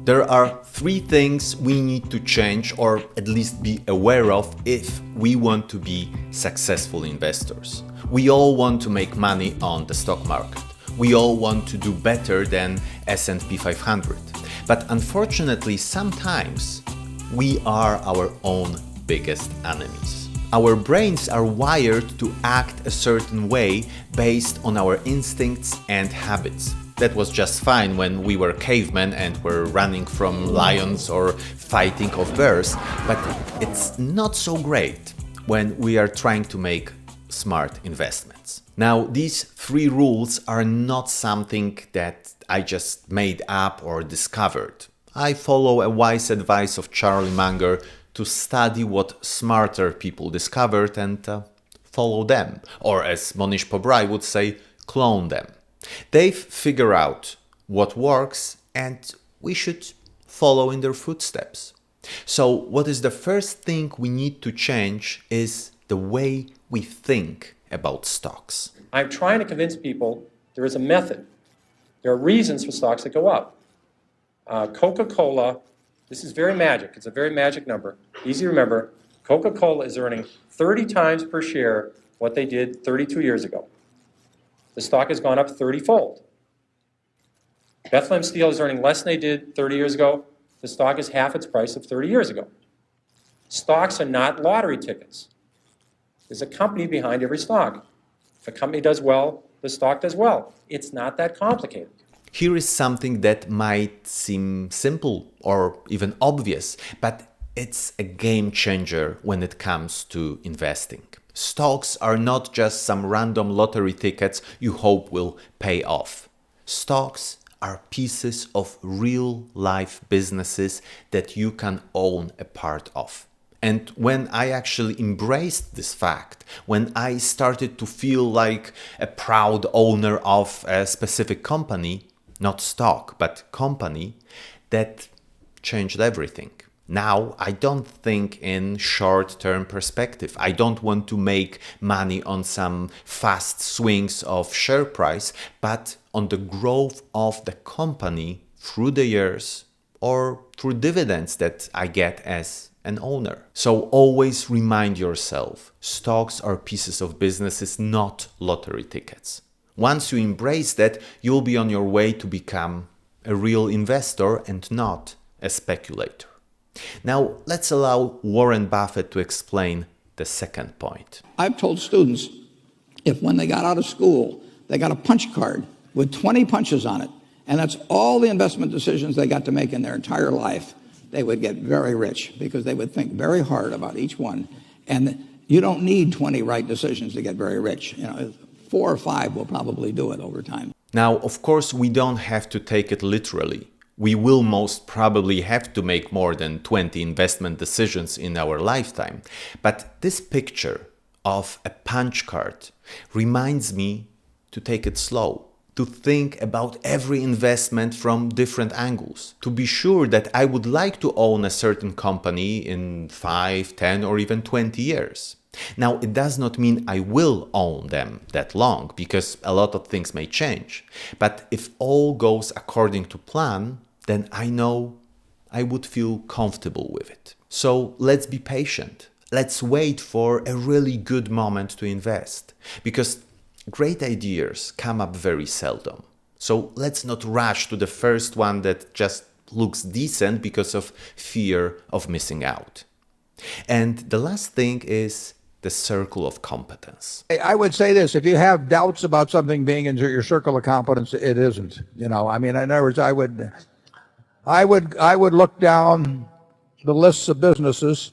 There are three things we need to change or at least be aware of if we want to be successful investors. We all want to make money on the stock market. We all want to do better than S&P 500. But unfortunately, sometimes we are our own biggest enemies. Our brains are wired to act a certain way based on our instincts and habits. That was just fine when we were cavemen and were running from lions or fighting off bears, but it's not so great when we are trying to make smart investments. Now, these three rules are not something that I just made up or discovered. I follow a wise advice of Charlie Munger to study what smarter people discovered and follow them, or as Monish Pobrai would say, clone them. They've figured out what works and we should follow in their footsteps. So what is the first thing we need to change is the way we think about stocks. I'm trying to convince people there is a method. There are reasons for stocks that go up. Coca-Cola, this is very magic. It's a very magic number. Easy to remember. Coca-Cola is earning 30 times per share what they did 32 years ago. The stock has gone up 30-fold. Bethlehem Steel is earning less than they did 30 years ago. The stock is half its price of 30 years ago. Stocks are not lottery tickets. There's a company behind every stock. If a company does well, the stock does well. It's not that complicated. Here is something that might seem simple or even obvious, but it's a game changer when it comes to investing. Stocks are not just some random lottery tickets you hope will pay off. Stocks are pieces of real life businesses that you can own a part of. And when I actually embraced this fact, when I started to feel like a proud owner of a specific company, not stock, but company, that changed everything. Now, I don't think in short-term perspective. I don't want to make money on some fast swings of share price, but on the growth of the company through the years or through dividends that I get as an owner. So always remind yourself, stocks are pieces of businesses, not lottery tickets. Once you embrace that, you'll be on your way to become a real investor and not a speculator. Now, let's allow Warren Buffett to explain the second point. I've told students if when they got out of school, they got a punch card with 20 punches on it, and that's all the investment decisions they got to make in their entire life, they would get very rich because they would think very hard about each one. And you don't need 20 right decisions to get very rich. 4 or 5 will probably do it over time. Now, of course, we don't have to take it literally. We will most probably have to make more than 20 investment decisions in our lifetime. But this picture of a punch card reminds me to take it slow, to think about every investment from different angles, to be sure that I would like to own a certain company in 5, 10, or even 20 years. Now, it does not mean I will own them that long, because a lot of things may change. But if all goes according to plan, then I know I would feel comfortable with it. So let's be patient. Let's wait for a really good moment to invest, because great ideas come up very seldom. So let's not rush to the first one that just looks decent because of fear of missing out. And the last thing is the circle of competence. I would say this: if you have doubts about something being in your circle of competence, it isn't. In other words, I would look down the lists of businesses,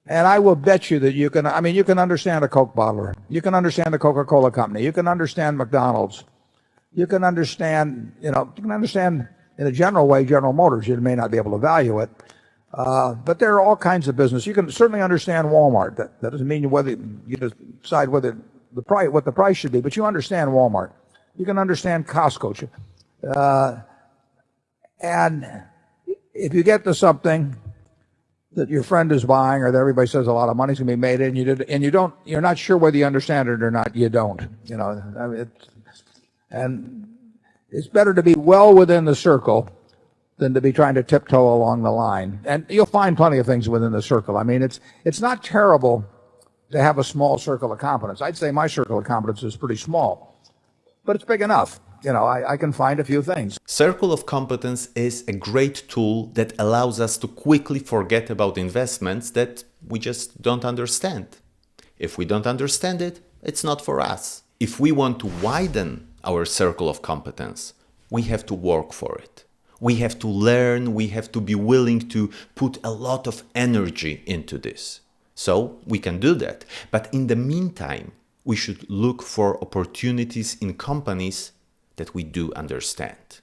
and I will bet you that you can understand a Coke bottler, you can understand the Coca-Cola company, you can understand McDonald's, you can understand in a general way General Motors. You may not be able to value it. But there are all kinds of business. You can certainly understand Walmart. That doesn't mean whether you decide what the price should be, but you understand Walmart. You can understand Costco. And if you get to something that your friend is buying, or that everybody says a lot of money's going to be made in, you're not sure whether you understand it or not, you don't. And it's better to be well within the circle than to be trying to tiptoe along the line. And you'll find plenty of things within the circle. I mean, it's not terrible to have a small circle of competence. I'd say my circle of competence is pretty small, but it's big enough. You know, I can find a few things. Circle of Competence is a great tool that allows us to quickly forget about investments that we just don't understand. If we don't understand it, it's not for us. If we want to widen our circle of competence, we have to work for it. We have to learn, we have to be willing to put a lot of energy into this. So we can do that. But in the meantime, we should look for opportunities in companies that we do understand.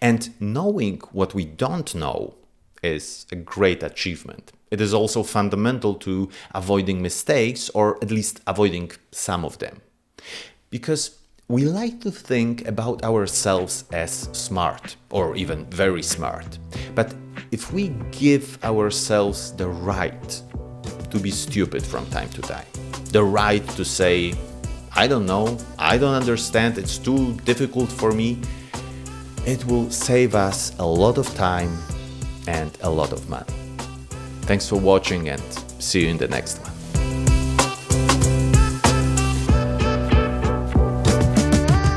And knowing what we don't know is a great achievement. It is also fundamental to avoiding mistakes, or at least avoiding some of them. Because we like to think about ourselves as smart, or even very smart. But if we give ourselves the right to be stupid from time to time, the right to say, I don't know, I don't understand, it's too difficult for me, it will save us a lot of time and a lot of money. Thanks for watching, and see you in the next one.